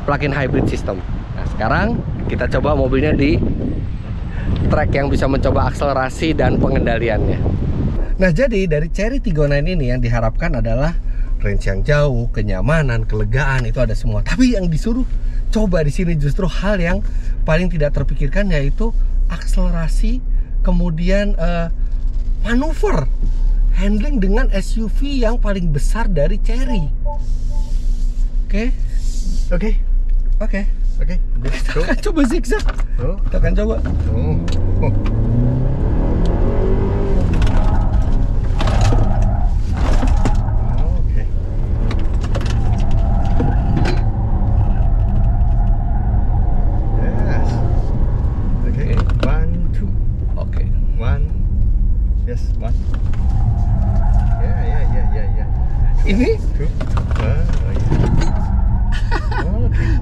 plug-in hybrid system. Nah, sekarang kita coba mobilnya di track yang bisa mencoba akselerasi dan pengendaliannya. Nah, jadi dari Chery Tiggo 9 ini yang diharapkan adalah range yang jauh, kenyamanan, kelegaan, itu ada semua. Tapi yang disuruh coba di sini justru hal yang paling tidak terpikirkan, yaitu akselerasi, kemudian manuver, handling dengan SUV yang paling besar dari Chery. Oke. Kita akan coba zigzag. Kita akan coba. Ini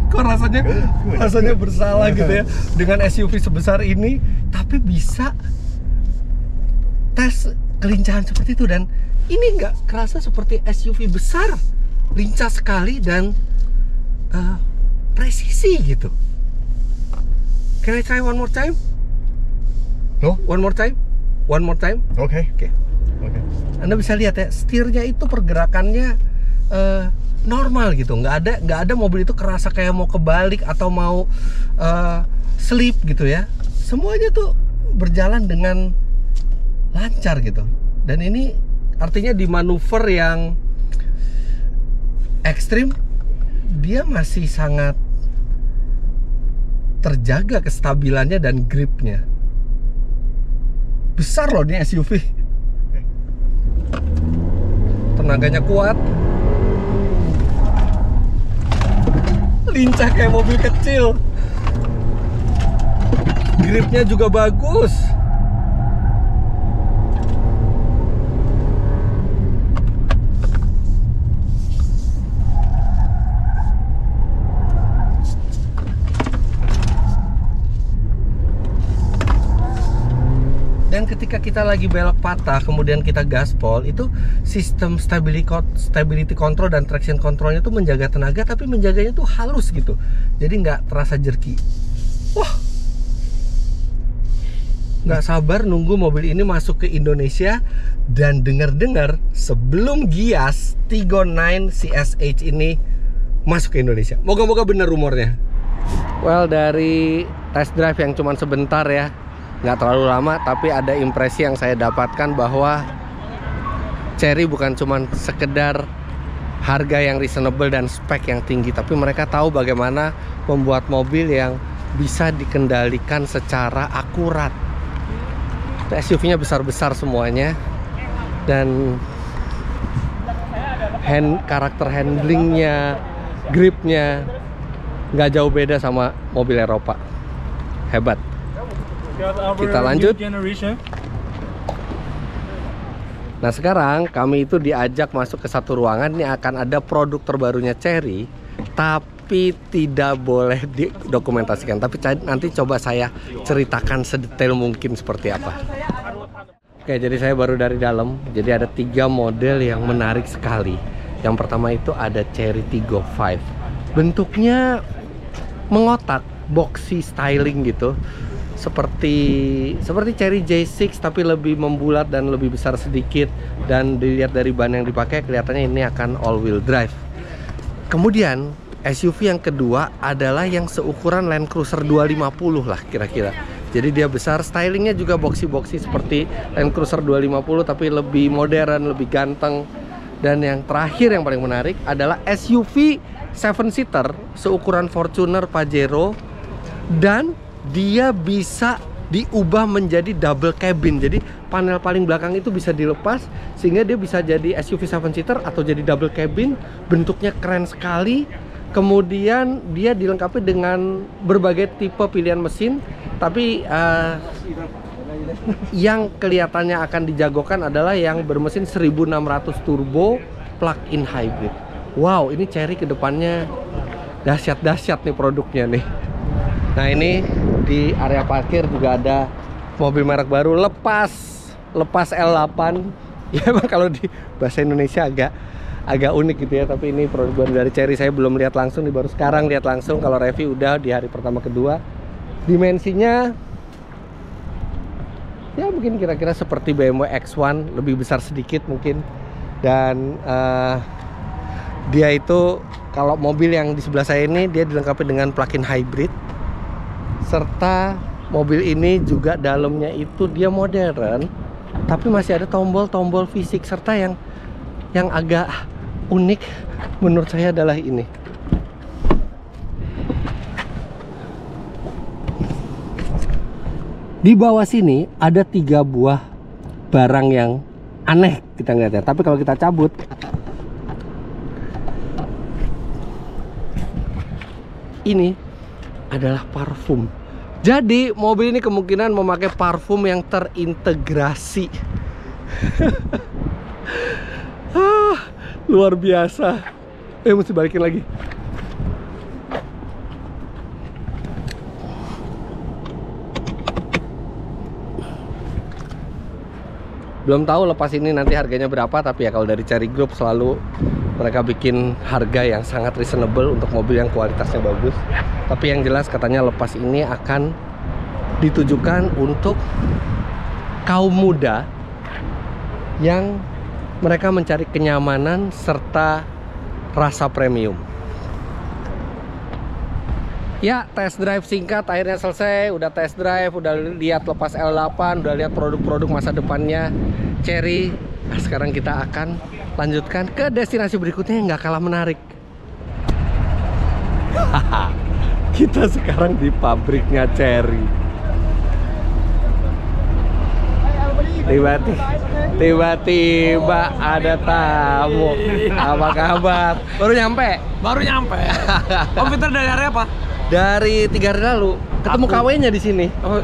kok rasanya bersalah gitu ya dengan SUV sebesar ini, tapi bisa tes kelincahan seperti itu. Dan ini nggak kerasa seperti SUV besar, lincah sekali dan presisi gitu. Can I try one more time? No? One more time? Oke. Anda bisa lihat ya, setirnya itu pergerakannya normal gitu, nggak ada mobil itu kerasa kayak mau kebalik atau mau slip gitu ya. Semuanya tuh berjalan dengan lancar gitu. Dan ini artinya di manuver yang ekstrim dia masih sangat terjaga kestabilannya dan gripnya. Besar loh ini SUV. Tenaganya kuat, lincah kayak mobil kecil, gripnya juga bagus. Dan ketika kita lagi belok patah, kemudian kita gaspol, itu sistem stability control dan traction controlnya tuh menjaga tenaga, tapi menjaganya tuh halus gitu. Jadi nggak terasa jerky. Wah, nggak sabar nunggu mobil ini masuk ke Indonesia. Dan dengar-dengar sebelum Gias Tiggo 9 CSH ini masuk ke Indonesia. Moga-moga bener rumornya. Well, dari test drive yang cuma sebentar ya, nggak terlalu lama, tapi ada impresi yang saya dapatkan bahwa Chery bukan cuma sekedar harga yang reasonable dan spek yang tinggi, tapi mereka tahu bagaimana membuat mobil yang bisa dikendalikan secara akurat. SUV-nya besar-besar semuanya, dan karakter handlingnya, gripnya nggak jauh beda sama mobil Eropa. Hebat. Kita lanjut. Nah, sekarang kami itu diajak masuk ke satu ruangan. Ini akan ada produk terbarunya Chery, tapi tidak boleh didokumentasikan. Tapi nanti coba saya ceritakan sedetail mungkin seperti apa. Oke, jadi saya baru dari dalam. Jadi ada 3 model yang menarik sekali. Yang pertama itu ada Chery Tiggo 5. bentuknya mengotak, boxy styling gitu. Seperti Chery J6 tapi lebih membulat dan lebih besar sedikit, dan dilihat dari ban yang dipakai kelihatannya ini akan all wheel drive. Kemudian SUV yang kedua adalah yang seukuran Land Cruiser 250 lah kira-kira. Jadi dia besar, stylingnya juga boxy-boxy seperti Land Cruiser 250 tapi lebih modern, lebih ganteng. Dan yang terakhir yang paling menarik adalah SUV 7-seater seukuran Fortuner Pajero, dan dia bisa diubah menjadi double cabin. Jadi panel paling belakang itu bisa dilepas sehingga dia bisa jadi SUV 7-seater atau jadi double cabin. Bentuknya keren sekali. Kemudian dia dilengkapi dengan berbagai tipe pilihan mesin. Tapi yang kelihatannya akan dijagokan adalah yang bermesin 1600 turbo plug-in hybrid. Wow, ini Chery kedepannya dahsyat-dahsyat nih produknya nih. Nah, ini di area parkir juga ada mobil merek baru lepas L8. Ya emang kalau di bahasa Indonesia agak unik gitu ya, tapi ini produk baru dari Chery. Saya belum lihat langsung, nih baru sekarang lihat langsung. Kalau review udah di hari pertama kedua. Dimensinya ya mungkin kira-kira seperti BMW X1, lebih besar sedikit mungkin. Dan dia itu kalau mobil yang di sebelah saya ini dia dilengkapi dengan plug-in hybrid. Serta mobil ini juga dalamnya itu dia modern, tapi masih ada tombol-tombol fisik. Serta yang agak unik menurut saya adalah ini. Di bawah sini ada 3 buah barang yang aneh kita ngeliatnya. Tapi kalau kita cabut, ini adalah parfum. Jadi mobil ini kemungkinan memakai parfum yang terintegrasi. Luar biasa. Mesti balikin lagi. Belum tahu lepas ini nanti harganya berapa, tapi ya kalau dari Chery Group selalu mereka bikin harga yang sangat reasonable untuk mobil yang kualitasnya bagus. Tapi yang jelas katanya lepas ini akan ditujukan untuk kaum muda yang mereka mencari kenyamanan serta rasa premium. Ya, test drive singkat akhirnya selesai. Udah test drive, udah lihat lepas L8, udah lihat produk-produk masa depannya Chery. Nah, sekarang kita akan lanjutkan ke destinasi berikutnya yang nggak kalah menarik. Kita sekarang di pabriknya Chery. Tiba-tiba ada tamu. Apa kabar? Baru nyampe? Baru nyampe. Komputer dari area apa? Dari 3 hari lalu. Ketemu KW-nya di sini. Oh,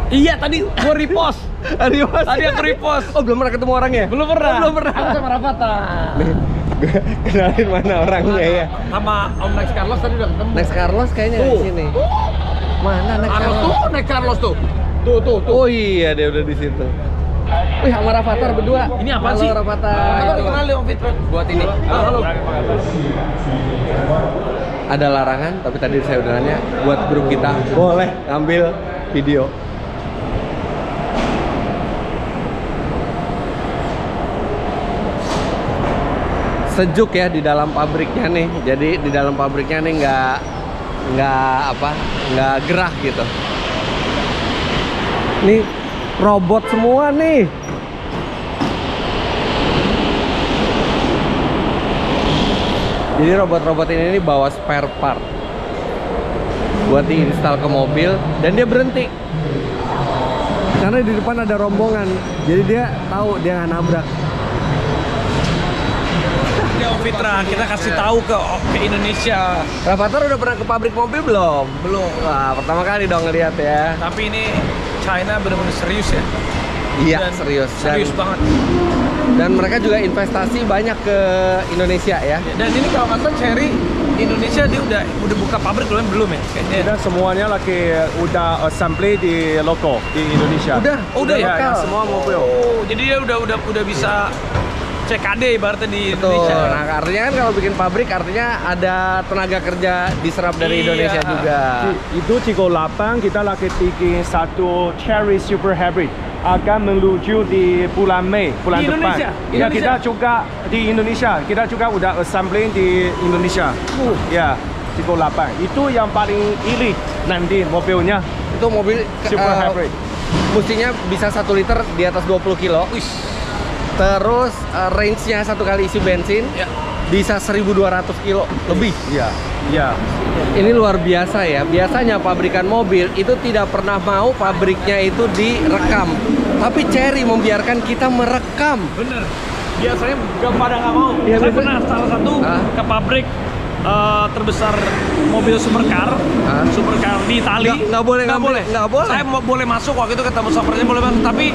iya tadi gua repost. Tadi aku repost. Oh, belum pernah ketemu orangnya? Belum pernah. Oh, belum pernah. Aku sama Rafathar. Nih, kenalin mana orangnya ya. Sama Om Next Carlos tadi udah ketemu. Next Carlos kayaknya di sini. Mana Next Carlos? Next Carlos tuh. Tuh. Oh iya, dia udah di situ. Wih, sama Rafathar berdua. Ini apa sih? Halo Rafathar. Kenalin Om Fitra. Buat ini. Halo. Ada larangan, tapi tadi saya udah nanya buat grup kita boleh ngambil video. Sejuk ya di dalam pabriknya nih. Jadi di dalam pabriknya nih nggak gerah gitu. Nih robot semua nih. Jadi robot-robot ini bawa spare part buat diinstal ke mobil, dan dia berhenti karena di depan ada rombongan. Jadi dia tahu dia nggak nabrak. Ya Om Fitra, kita kasih tahu ke Indonesia. Rafathar udah pernah ke pabrik mobil belum? Belum. Wah, pertama kali dong ngeliat ya. Tapi ini China benar-benar serius ya. Iya, Dan serius banget. Dan mereka juga investasi banyak ke Indonesia ya. Dan ini kalau nggak salah Chery di Indonesia dia udah buka pabrik belum ya? Kayaknya. Kita semuanya udah assembly di loko di Indonesia. Udah ya? lokal. Semua mobil. Oh, jadi dia udah bisa CKD ibaratnya di Betul. Indonesia. Nah, artinya kan kalau bikin pabrik artinya ada tenaga kerja diserap dari Iya. Indonesia juga. Itu Cigo 8 kita lagi bikin satu Cherry Super Hybrid akan menuju di bulan Mei, bulan Di depan. Indonesia? Ya, Indonesia? kita juga di Indonesia. Kita juga udah assembling di Indonesia. Ya, Cigo 8. Itu yang paling irit nanti mobilnya. Itu mobil Super Hybrid. mestinya bisa 1 liter di atas 20 kilo. Terus range-nya satu kali isi bensin Ya. bisa 1.200 kilo lebih. Iya. Iya. Ini luar biasa ya. Biasanya pabrikan mobil itu tidak pernah mau pabriknya itu direkam. Tapi Chery membiarkan kita merekam. Bener. Biasanya pada nggak mau. Iya, Saya bener. pernah salah satu ke pabrik terbesar mobil supercar, supercar di Itali. Nggak boleh nggak ngambil, boleh. nggak boleh. Saya boleh masuk waktu itu ketemu supernya boleh masuk, tapi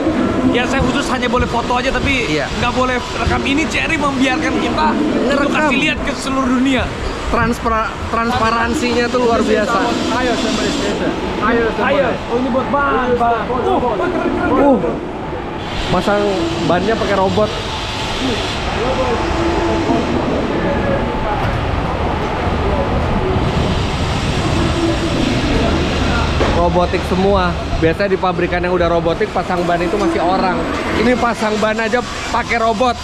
ya saya khusus hanya boleh foto aja, tapi Iya. nggak boleh rekam. Ini Chery membiarkan kita untuk Ngerekam. kasih lihat ke seluruh dunia. Transparansinya tuh luar biasa. Ayo assembly station. Ayo Ayo, oh ini buat ban, Pak. Masang bannya pakai robot. Robotik semua. Biasanya di pabrikan yang udah robotik pasang ban itu masih orang. Ini pasang ban aja pakai robot.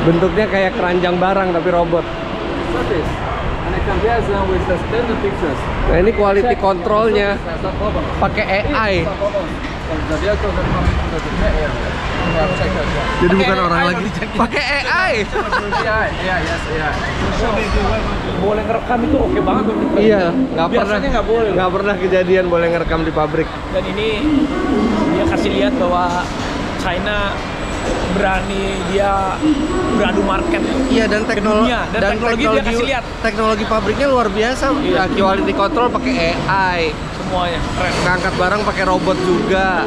Bentuknya kayak keranjang barang tapi robot. Nah, ini quality controlnya pakai AI. Jadi bukan orang lagi, pakai AI. Boleh ngerekam itu oke banget. Iya, nggak pernah, Biasanya nggak boleh. nggak pernah kejadian boleh ngerekam di pabrik. Dan ini dia kasih lihat bahwa China berani, dia beradu market. Iya, dan dunia. Dan teknologi dia kasih lihat. teknologi pabriknya luar biasa. Iya. Ya, quality control pakai AI, Semuanya keren. ngangkat barang pakai robot juga.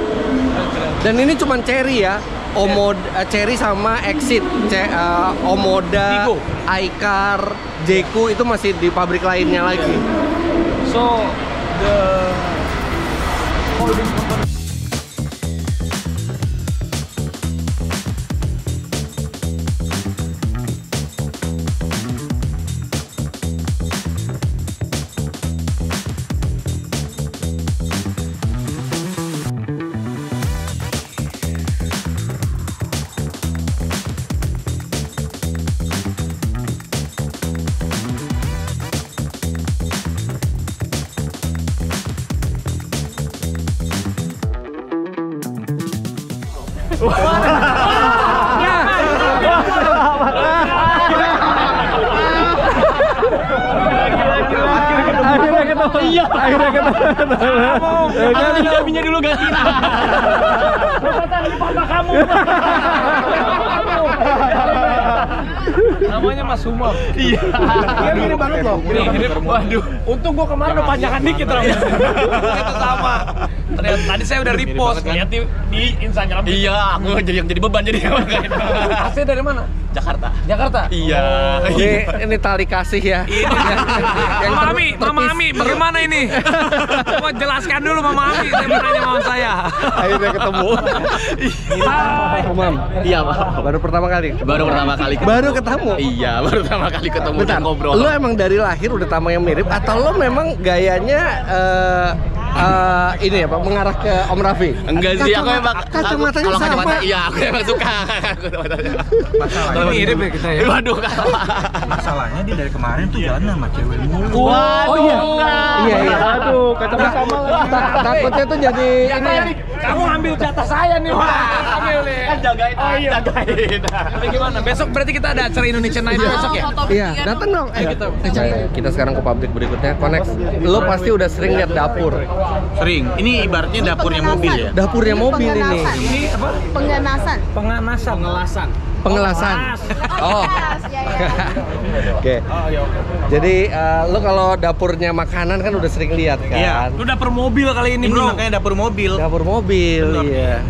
Dan ini cuman Chery ya. Chery sama Exit, Omoda, Vigo. iCar, Jeku itu masih di pabrik lainnya lagi. So the holding company. Akhirnya ketemu. Iya. Akhirnya ketemu. Abinya dulu ganti. Ini papa kamu. Namanya Mas Umam. Iya. Dia mirip banget loh. Mirip. Waduh. Untung gua kemarin udah panjangan dikit rambut. Itu sama. Ternyata tadi saya udah repost lihat di Instagram. Iya, aku jadi beban jadi. Asli dari mana? Jakarta. Jakarta. Iya. Ini tali kasih ya. Mama Ami, bagaimana ini? Coba jelaskan dulu Mama Ami, saya mau nanya sama saya. Akhirnya ketemu. Hai. Umam. Iya, Pak. Baru pertama kali. Baru pertama kali ketemu. Baru ketemu. Iya, baru pertama kali ketemu Bentar, dan ngobrol. lu emang dari lahir udah tamu yang mirip atau lu memang gayanya ini apa mengarah ke Om Raffi? Enggak sih, aku emang kacamatanya kalau sama. kacamata, iya, aku emang suka. Masalahnya Mirip ya kita ya. Waduh, masalahnya dia dari kemarin tuh jalan sama cewek mulu. Oh iya. Iya, iya. Aduh, kacamata sama lagi. Takutnya tuh jadi ini ya. Kamu ambil jatah saya nih, Pak. Ambil nih. kan jagain. Oh iya, jagain. Tapi gimana? Besok berarti kita ada acara Indonesian Night besok ya? Iya, datang dong. Kita sekarang ke pabrik berikutnya. Konex. Lu pasti udah sering lihat dapur. Sering. Ini ibaratnya dapurnya mobil ya. Dapurnya mobil ini. Ini apa? Pengganasan. Penganasan. Pengelasan. Oh. Ya, ya. Oke. Jadi lu kalau dapurnya makanan kan udah sering lihat kan? Iya. Lu dapur mobil kali ini, Ini bro. makanya dapur mobil. Dapur mobil, iya.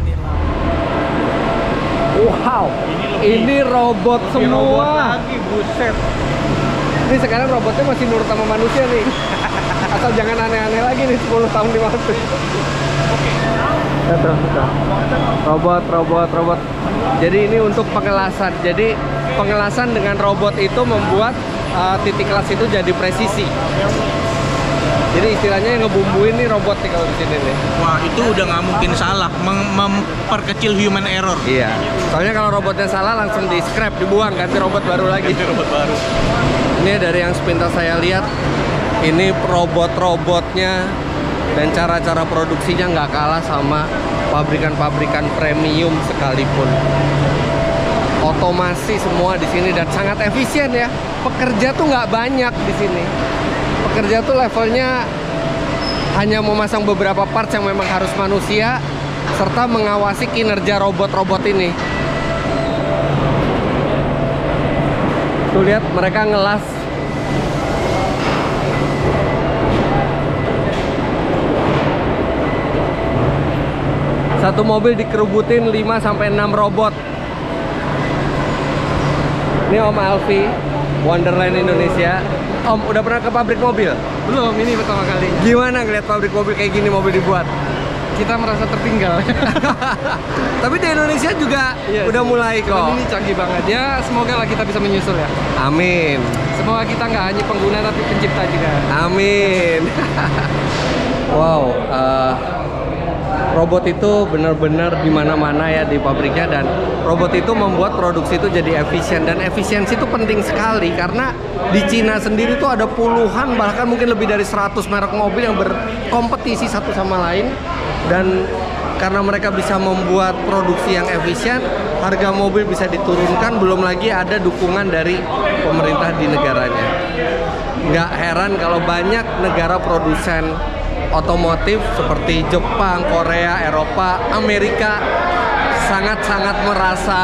Wow. Ini robot semua. Lagi buset. Ini sekarang robotnya masih nurut sama manusia nih. Asal jangan aneh-aneh lagi nih 10 tahun di masa. Robot. Jadi ini untuk pengelasan. Jadi pengelasan dengan robot itu membuat titik kelas itu jadi presisi. Jadi istilahnya yang ngebumbuin nih robot nih kalau di sini nih. Wah, itu udah nggak mungkin salah, memperkecil human error. Iya. Soalnya kalau robotnya salah langsung di scrap, dibuang, ganti robot baru lagi. Robot baru. Ini dari yang sepintas saya lihat, ini robot-robotnya dan cara-cara produksinya nggak kalah sama pabrikan-pabrikan premium sekalipun. Otomasi semua di sini dan sangat efisien ya. Pekerja tuh nggak banyak di sini. Pekerja tuh levelnya hanya memasang beberapa parts yang memang harus manusia serta mengawasi kinerja robot-robot ini. Tuh lihat mereka ngelas. Satu mobil dikerubutin 5-6 robot. Ini Om Alfi, Wonderland Indonesia. Om, udah pernah ke pabrik mobil? Belum, ini pertama kali. Gimana ngeliat pabrik mobil kayak gini mobil dibuat? Kita merasa tertinggal. Tapi di Indonesia juga udah mulai kok. Ini canggih banget ya. Semoga lah kita bisa menyusul ya. Amin. Semoga kita nggak hanya pengguna tapi pencipta juga. Amin. Wow, robot itu benar-benar di mana-mana ya di pabriknya dan robot itu membuat produksi itu jadi efisien dan efisiensi itu penting sekali karena di Cina sendiri tuh ada puluhan bahkan mungkin lebih dari 100 merek mobil yang berkompetisi satu sama lain dan karena mereka bisa membuat produksi yang efisien, harga mobil bisa diturunkan, belum lagi ada dukungan dari pemerintah di negaranya. Nggak heran kalau banyak negara produsen otomotif seperti Jepang, Korea, Eropa, Amerika sangat-sangat merasa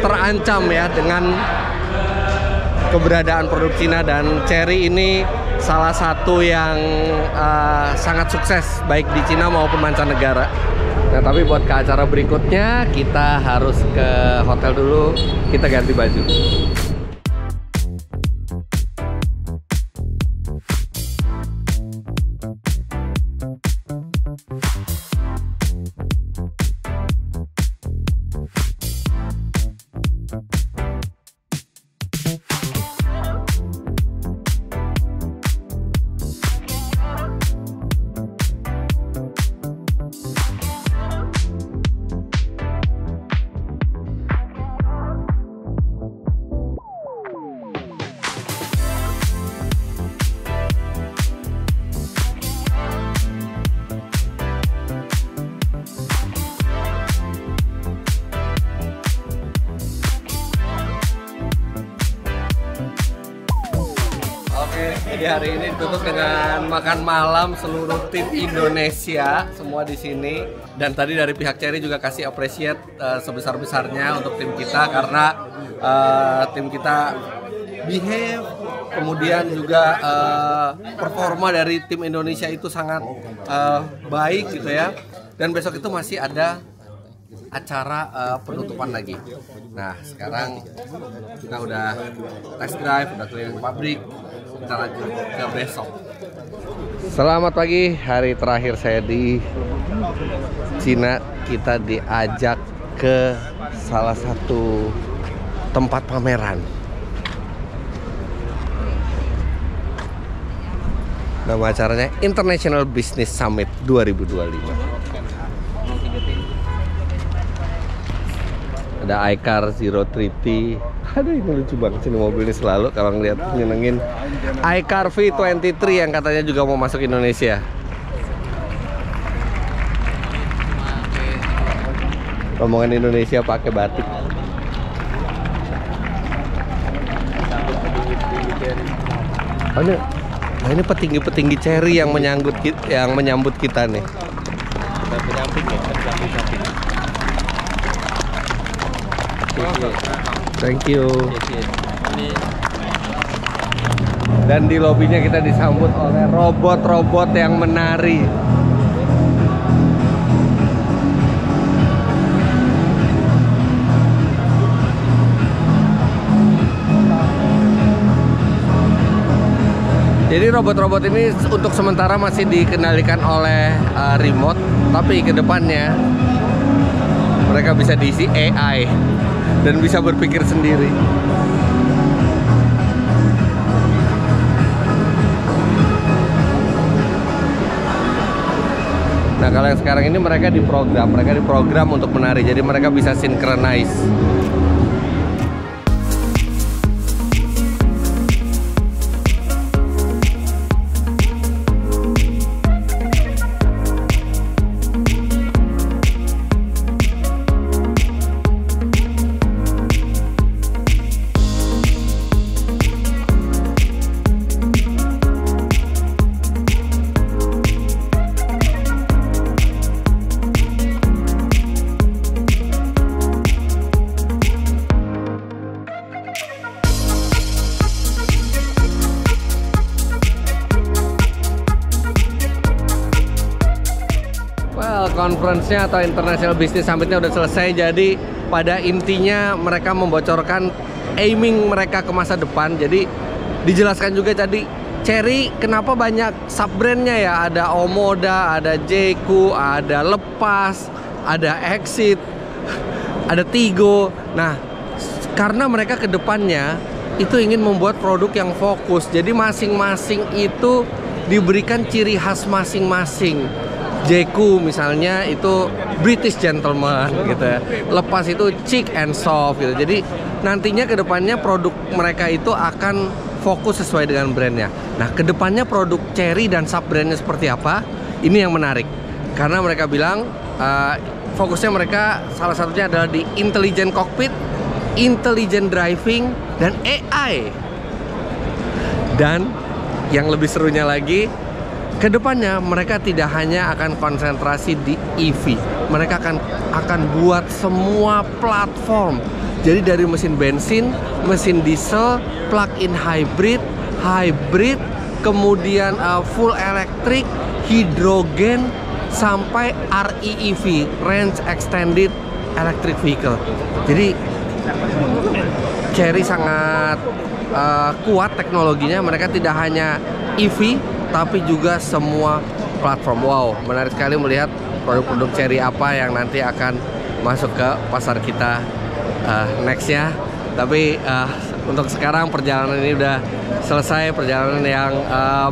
terancam ya dengan keberadaan produk Cina dan Chery ini salah satu yang sangat sukses baik di Cina maupun mancanegara. Nah tapi buat ke acara berikutnya kita harus ke hotel dulu, kita ganti baju. Jadi hari ini ditutup dengan makan malam seluruh tim Indonesia semua di sini dan tadi dari pihak Chery juga kasih appreciate sebesar-besarnya untuk tim kita karena tim kita behave, kemudian juga performa dari tim Indonesia itu sangat baik gitu ya. Dan besok itu masih ada acara penutupan lagi. Nah sekarang kita udah test drive, udah keliling pabrik, kita lanjut ke besok. Selamat pagi, hari terakhir saya di Cina. Kita diajak ke salah satu tempat pameran. Nama acaranya International Business Summit 2025. Ada iCar Zero 3T. Aduh ini lucu banget sini mobil ini selalu kalau ngeliat nyenengin. iCar V23 yang katanya juga mau masuk Indonesia. Rombongan Indonesia pakai batik. Oh, ini petinggi-petinggi Chery yang menyambut kita nih. Thank you. Dan di lobinya kita disambut oleh robot-robot yang menari. Jadi robot-robot ini untuk sementara masih dikendalikan oleh remote, tapi ke depannya mereka bisa diisi AI dan bisa berpikir sendiri. Nah, kalau yang sekarang ini mereka diprogram untuk menari, jadi mereka bisa synchronize. Conference-nya atau International Business Summit-nya udah selesai. Jadi pada intinya mereka membocorkan aiming mereka ke masa depan. Jadi dijelaskan juga tadi Chery kenapa banyak sub-brandnya ya. Ada Omoda, ada Jeku, ada Lepas, ada Exit, ada Tigo. Nah, karena mereka ke depannya itu ingin membuat produk yang fokus. Jadi masing-masing itu diberikan ciri khas masing-masing. Jeku misalnya itu British gentleman gitu ya. Lepas itu chic and soft gitu. Jadi nantinya ke depannya produk mereka itu akan fokus sesuai dengan brandnya. Nah, ke depannya produk Chery dan sub brandnya seperti apa? Ini yang menarik. Karena mereka bilang fokusnya mereka salah satunya adalah di intelligent cockpit, intelligent driving, dan AI. Dan yang lebih serunya lagi, kedepannya mereka tidak hanya akan konsentrasi di EV, mereka akan buat semua platform. Jadi dari mesin bensin, mesin diesel, plug-in hybrid, kemudian full electric, hidrogen, sampai REEV, range extended electric vehicle. Jadi Chery sangat kuat teknologinya. Mereka tidak hanya EV tapi juga semua platform. Wow, menarik sekali melihat produk-produk Chery apa yang nanti akan masuk ke pasar kita nextnya. Tapi untuk sekarang perjalanan ini udah selesai, perjalanan yang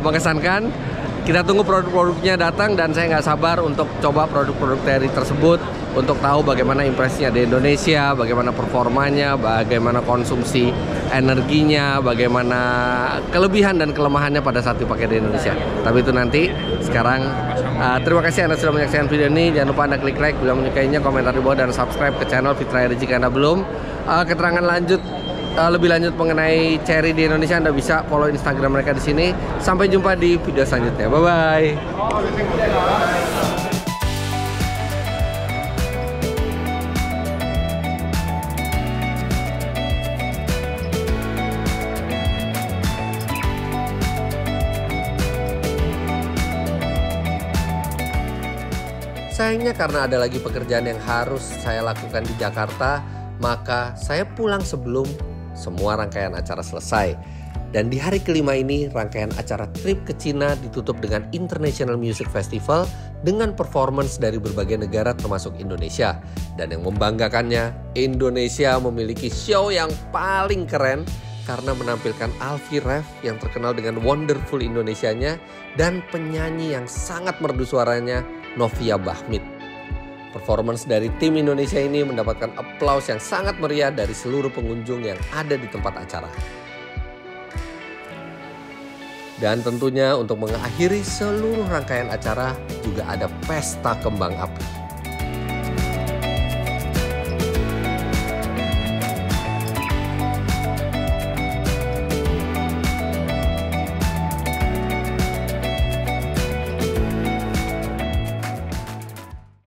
mengesankan. Kita tunggu produk-produknya datang dan saya nggak sabar untuk coba produk-produk Chery tersebut, untuk tahu bagaimana impresinya di Indonesia, bagaimana performanya, bagaimana konsumsi energinya, bagaimana kelebihan dan kelemahannya pada saat dipakai di Indonesia. Tapi itu nanti. Sekarang terima kasih Anda sudah menyaksikan video ini. Jangan lupa Anda klik like bila menyukainya, komentar di bawah, dan subscribe ke channel Fitra Eri jika Anda belum. Keterangan lebih lanjut mengenai Chery di Indonesia Anda bisa follow Instagram mereka di sini. Sampai jumpa di video selanjutnya. Bye bye. Sayangnya karena ada lagi pekerjaan yang harus saya lakukan di Jakarta, maka saya pulang sebelum semua rangkaian acara selesai. Dan di hari kelima ini, rangkaian acara trip ke Cina ditutup dengan International Music Festival dengan performance dari berbagai negara termasuk Indonesia. Dan yang membanggakannya, Indonesia memiliki show yang paling keren karena menampilkan Alfie Rev yang terkenal dengan wonderful Indonesianya dan penyanyi yang sangat merdu suaranya, Novia Bahmit. Performance dari tim Indonesia ini mendapatkan aplaus yang sangat meriah dari seluruh pengunjung yang ada di tempat acara. Dan tentunya untuk mengakhiri seluruh rangkaian acara juga ada pesta kembang api.